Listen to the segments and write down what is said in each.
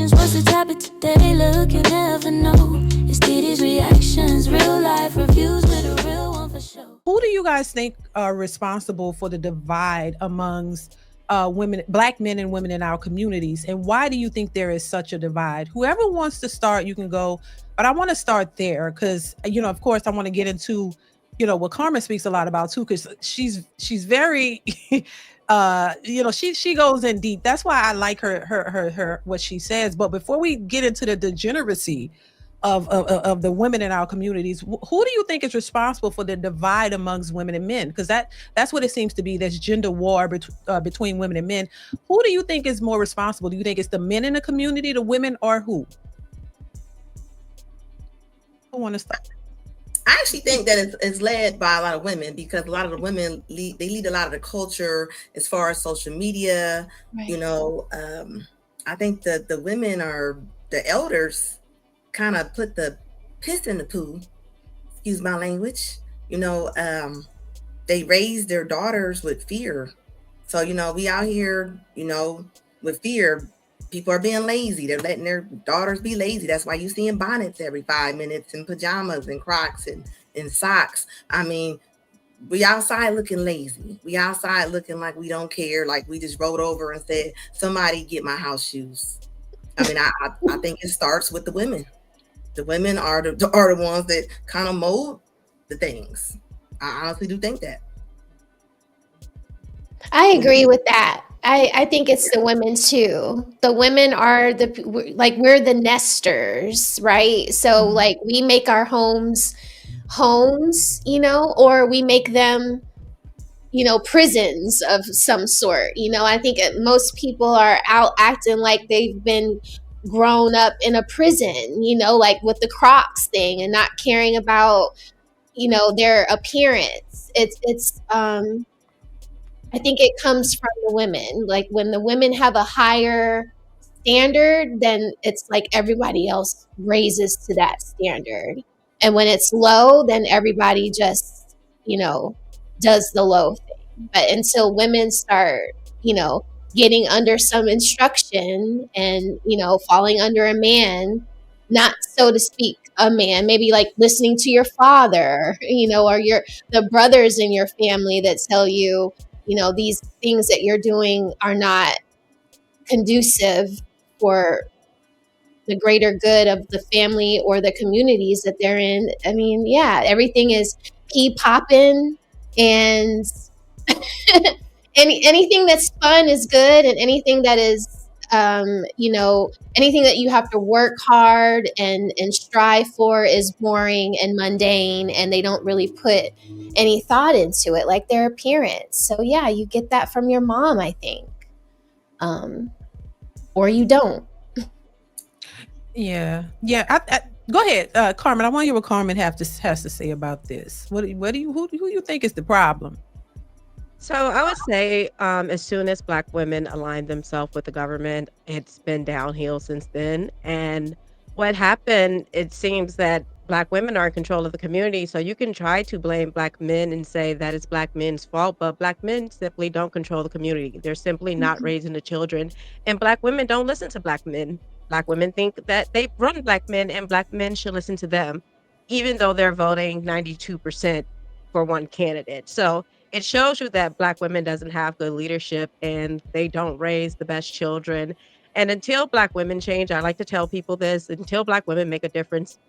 questions. What's the topic today? Look, you never know. It's DeeDee's reactions, real life reviews with a real one for sure. Who do you guys think are responsible for the divide amongst women, black men and women in our communities? And why do you think there is such a divide? Whoever wants to start, you can go. But I want to start there because, of course, I want to get into, what Carmen speaks a lot about too, because she's very, she goes in deep. That's why I like her what she says. But before we get into the degeneracy of the women in our communities, who do you think is responsible for the divide amongst women and men? Because that's what it seems to be, this gender war between women and men. Who do you think is more responsible? Do you think it's the men in the community, the women, or who want to start? I actually think that it's led by a lot of women, because a lot of the women lead a lot of the culture as far as social media. Right. I think that the women are the elders, kind of put the piss in the poo, excuse my language. They raise their daughters with fear. So, we out here, with fear. People are being lazy. They're letting their daughters be lazy. That's why you're seeing bonnets every 5 minutes and pajamas and Crocs and socks. I mean, we outside looking lazy. We outside looking like we don't care, like we just rolled over and said, somebody get my house shoes. I mean, I think it starts with the women. The women are the ones that kind of mold the things. I honestly do think that. I agree with that. I think it's the women too. The women are we're the nesters, right? So like we make our homes, or we make them, prisons of some sort. I think most people are out acting like they've been grown up in a prison, like with the Crocs thing and not caring about, their appearance. It's I think it comes from the women. Like when the women have a higher standard, then it's like everybody else raises to that standard. And when it's low, then everybody just, does the low thing. But until women start, getting under some instruction and, falling under a man, not so to speak, a man, maybe like listening to your father, or the brothers in your family that tell you, these things that you're doing are not conducive for the greater good of the family or the communities that they're in. I mean, yeah, everything is pea popping, and anything that's fun is good, and anything that is, anything that you have to work hard and strive for is boring and mundane, and they don't really put any thought into it, like their appearance. So yeah, you get that from your mom, I think, or you don't. Yeah. Go ahead, Carmen. I want to hear what Carmen has to say about this. Who you think is the problem? So I would say, as soon as Black women align themselves with the government, it's been downhill since then. And what happened, it seems that Black women are in control of the community. So you can try to blame Black men and say that it's Black men's fault, but Black men simply don't control the community. They're simply not raising the children. And Black women don't listen to Black men. Black women think that they run Black men, and Black men should listen to them, even though they're voting 92% for one candidate. So it shows you that Black women doesn't have good leadership, and they don't raise the best children. And until Black women change, I like to tell people this, until Black women make a difference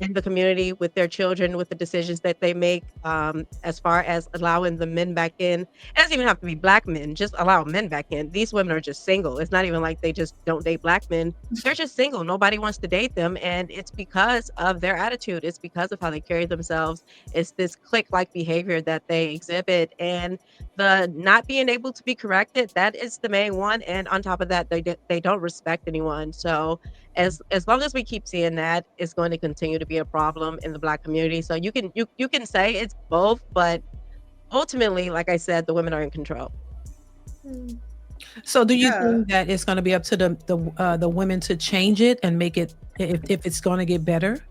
in the community with their children, with the decisions that they make, as far as allowing the men back in. It doesn't even have to be Black men, just allow men back in. These women are just single. It's not even like they just don't date Black men. They're just single. Nobody wants to date them. And it's because of their attitude. It's because of how they carry themselves. It's this clique-like behavior that they exhibit. And the not being able to be corrected, that is the main one. And on top of that, they don't respect anyone. So as long as we keep seeing that, it's going to continue to be a problem in the Black community. So you can say it's both, but ultimately, like I said, the women are in control. So do you think that it's going to be up to the women to change it and make it, if it's going to get better?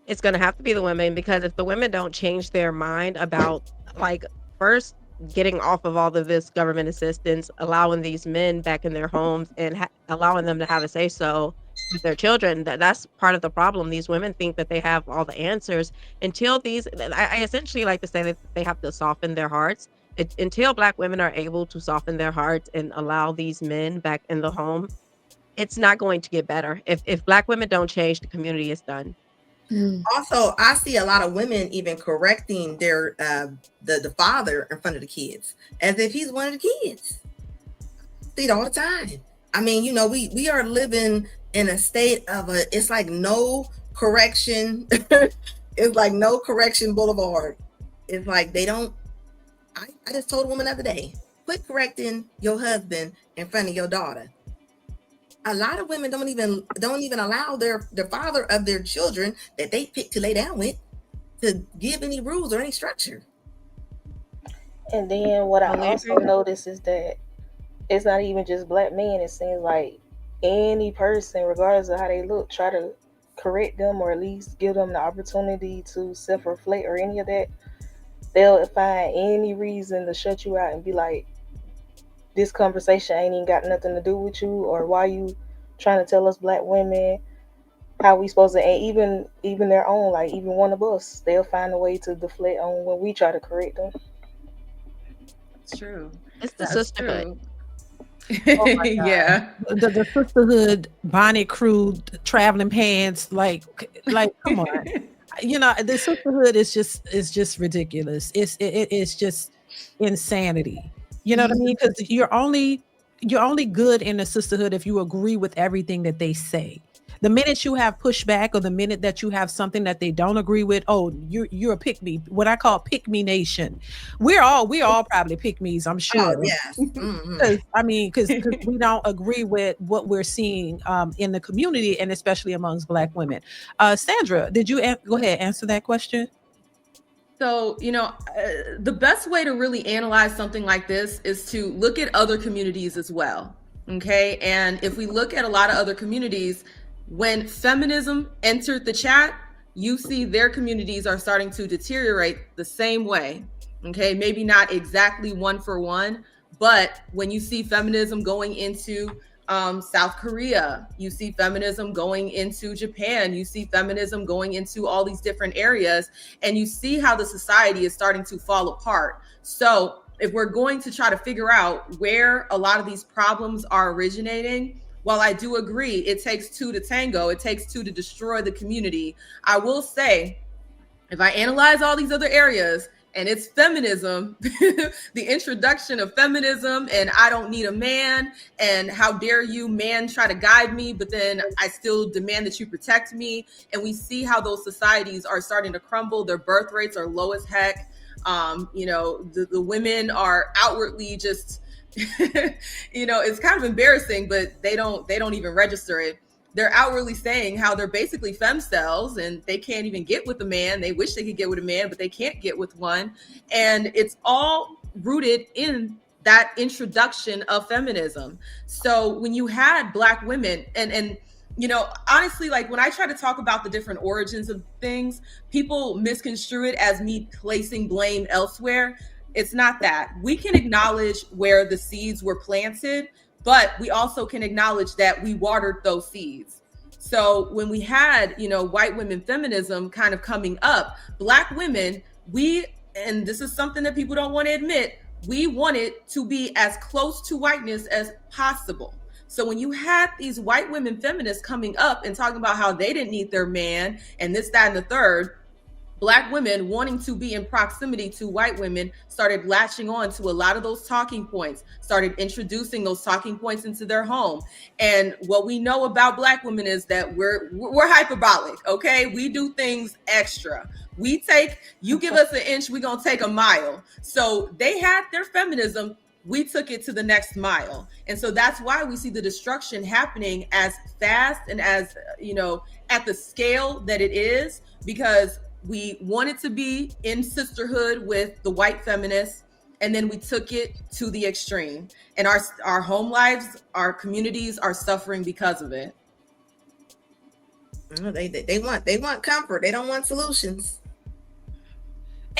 It's going to have to be the women, because if the women don't change their mind about, like, first, getting off of all of this government assistance, allowing these men back in their homes and allowing them to have a say so with their children. That's part of the problem. These women think that they have all the answers until I essentially like to say that they have to soften their hearts. Until Black women are able to soften their hearts and allow these men back in the home, it's not going to get better. If Black women don't change, the community is done. Also, I see a lot of women even correcting their the father in front of the kids as if he's one of the kids. I see it all the time. I mean, you know, we are living in a state of it's like no correction. It's like no correction boulevard. It's like they don't. I just told a woman the other day, quit correcting your husband in front of your daughter. A lot of women don't even allow their father of their children that they pick to lay down with to give any rules or any structure. And then what I also notice is that it's not even just Black men. It seems like any person, regardless of how they look, try to correct them or at least give them the opportunity to self-reflect or any of that. They'll find any reason to shut you out and be like, this conversation ain't even got nothing to do with you, or why you trying to tell us Black women how we supposed to, and even their own, like even one of us, they'll find a way to deflect on when we try to correct them. It's true. It's the sisterhood. Oh yeah. The sisterhood, bonnet crew, traveling pants, like come on. You know, the sisterhood is just ridiculous. It's just insanity. You know what I mean? Because you're only good in a sisterhood if you agree with everything that they say. The minute you have pushback, or the minute that you have something that they don't agree with, oh, you're a pick me. What I call pick me nation. We're all probably pick me's, I'm sure. Oh, yes. Because we don't agree with what we're seeing in the community, and especially amongst Black women. Sandra, did you go ahead answer that question? So, you know, the best way to really analyze something like this is to look at other communities as well. Okay. And if we look at a lot of other communities, when feminism entered the chat, you see their communities are starting to deteriorate the same way. Okay. Maybe not exactly one for one, but when you see feminism going into South Korea, you see feminism going into Japan, you see feminism going into all these different areas, and you see how the society is starting to fall apart. So if we're going to try to figure out where a lot of these problems are originating, while I do agree it takes two to tango, it takes two to destroy the community, I will say, if I analyze all these other areas, and it's feminism, the introduction of feminism, and I don't need a man, and how dare you, man, try to guide me, but then I still demand that you protect me. And we see how those societies are starting to crumble. Their birth rates are low as heck. You know, the women are outwardly just, you know, it's kind of embarrassing, but they don't even register it. They're outwardly saying how they're basically femcells and they can't even get with a man. They wish they could get with a man, but they can't get with one. And it's all rooted in that introduction of feminism. So when you had Black women and you know, honestly, like when I try to talk about the different origins of things, people misconstrue it as me placing blame elsewhere. It's not that. We can acknowledge where the seeds were planted, but we also can acknowledge that we watered those seeds. So when we had, you know, white women feminism kind of coming up, Black women, and this is something that people don't want to admit, we wanted to be as close to whiteness as possible. So when you had these white women feminists coming up and talking about how they didn't need their man and this, that, and the third, Black women wanting to be in proximity to white women started latching on to a lot of those talking points, started introducing those talking points into their home. And what we know about Black women is that we're hyperbolic, okay? We do things extra. You give us an inch, we're gonna take a mile. So they had their feminism, we took it to the next mile. And so that's why we see the destruction happening as fast and as, you know, at the scale that it is, because we wanted to be in sisterhood with the white feminists, and then we took it to the extreme. And our home lives, our communities are suffering because of it. They want comfort. They don't want solutions.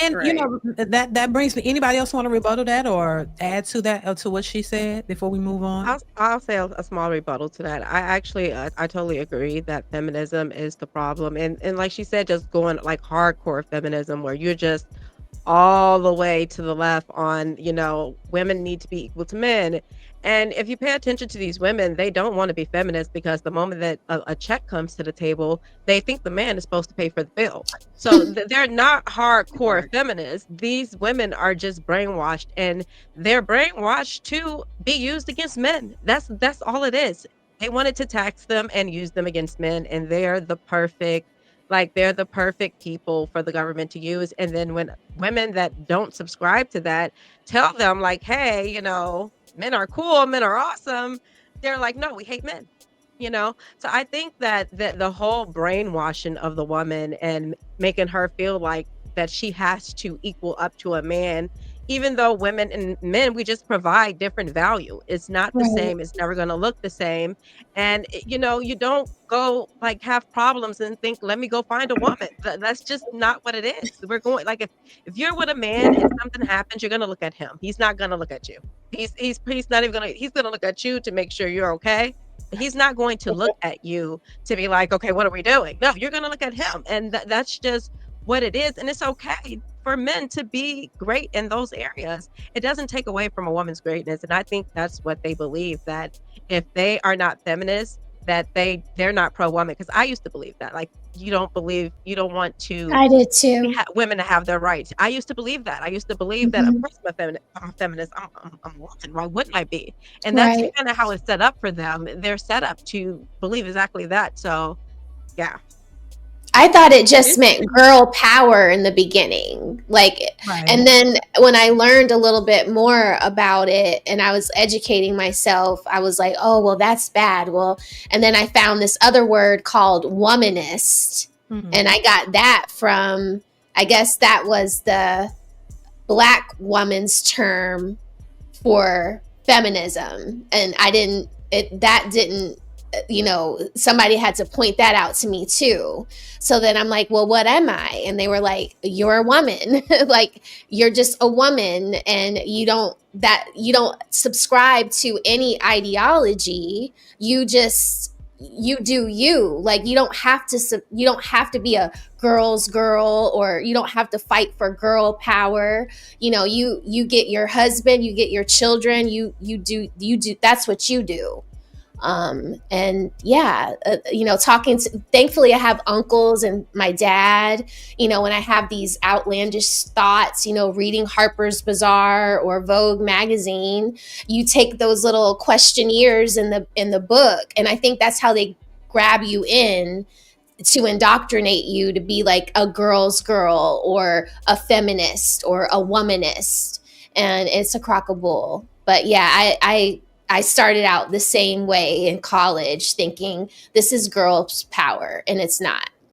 And Right. that brings me. Anybody else want to rebuttal that or add to that to what she said before we move on? I'll say a small rebuttal to that. I actually I totally agree that feminism is the problem, and like she said, just going like hardcore feminism where you're just all the way to the left on, women need to be equal to men. And if you pay attention to these women, they don't want to be feminists because the moment that a check comes to the table, they think the man is supposed to pay for the bill. So they're not hardcore Right. feminists. These women are just brainwashed, and they're brainwashed to be used against men. That's all it is. They wanted to tax them and use them against men, and they're the perfect people for the government to use. And then when women that don't subscribe to that tell them like, "Hey, men are cool, men are awesome," they're like, "No, we hate men." So I think that the whole brainwashing of the woman and making her feel like that she has to equal up to a man, even though women and men, we just provide different value. It's not the Right. same. It's never going to look the same. And you don't go like have problems and think, let me go find a woman. That's just not what it is. We're going like if you're with a man and something happens, you're gonna look at him. He's not gonna look at you. He's not even he's gonna look at you to make sure you're okay. He's not going to look at you to be like, okay, what are we doing? No, you're gonna look at him. And that's just what it is. And it's okay for men to be great in those areas. It doesn't take away from a woman's greatness. And I think that's what they believe, that if they are not feminists, that they're not pro woman. Because I used to believe that. Like you don't want to I did too. women to have their rights. I used to believe that. I used to believe that, of Mhm. course, I'm a feminist. I'm a woman. Why wouldn't I be? And that's Right. kind of how it's set up for them. They're set up to believe exactly that. So, yeah. I thought it just meant girl power in the beginning. Like, Right. and then when I learned a little bit more about it and I was educating myself, I was like, oh, well, that's bad. Well, and then I found this other word called womanist. Mhm. And I got that from, I guess that was the Black woman's term for feminism. And that didn't, somebody had to point that out to me too. So then I'm like, well, what am I? And they were like, you're a woman. Like, you're just a woman, and you don't subscribe to any ideology. You do you. Like, you don't have to be a girl's girl, or you don't have to fight for girl power. You get your husband, you get your children, you do, that's what you do. And yeah, thankfully I have uncles and my dad, when I have these outlandish thoughts, reading Harper's Bazaar or Vogue magazine, you take those little questionnaires in the book. And I think that's how they grab you in to indoctrinate you to be like a girl's girl or a feminist or a womanist. And it's a crock of bull. But yeah, I started out the same way in college, thinking this is girls' power, and it's not.